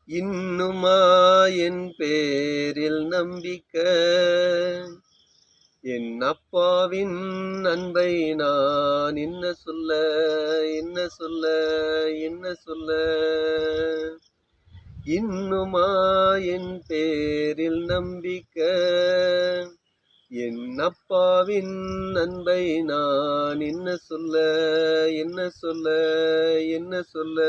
இன்னுமா என் பேரில் நம்பிக்கை, என் அப்பாவின் அன்பை நான் என்ன சொல்ல, என்ன சொல்ல, என்ன சொல்ல. இன்னுமா என் பேரில் நம்பிக்கை, என் அப்பாவின் அன்பை நான் என்ன சொல்ல, என்ன சொல்ல, என்ன சொல்ல.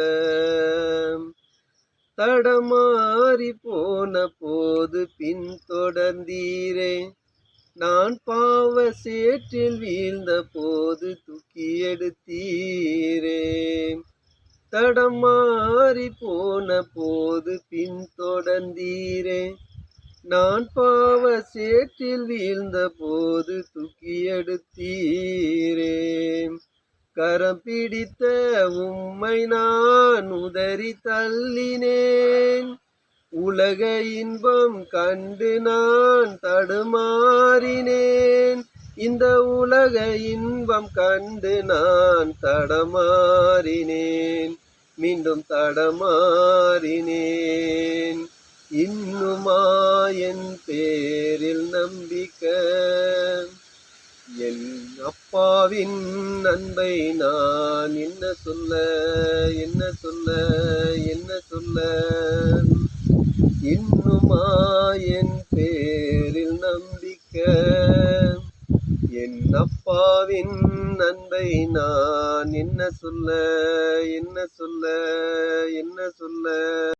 தடமாறி போன போது பின் தொடர்ந்தீரே, நான் பாவ சேற்றில் வீழ்ந்த போது தூக்கி எடுத்தீரே. தடமாறி போன போது பின் தொடர்ந்தீரே, நான் பாவ சேற்றில் வீழ்ந்த போது தூக்கி எடுத்தீரே. கரம் பிடித்த உம்மை நான் உதறி தள்ளினேன், உலக இன்பம் கண்டு நான் தடுமாறினேன். இந்த உலக இன்பம் கண்டு நான் தடமாறினேன், மீண்டும் தடமாறினேன். இன்னுமா என் பேரில் நம்பிக்கை, என் அப்பாவின் அன்பை நான் என்ன சொல்ல, என்ன சொல்ல, என்ன சொல்ல. இன்னுமா என் பேரில் நம்பிக்கை, என் அப்பாவின் அன்பை நான் என்ன சொல்ல, என்ன சொல்ல, என்ன சொல்ல.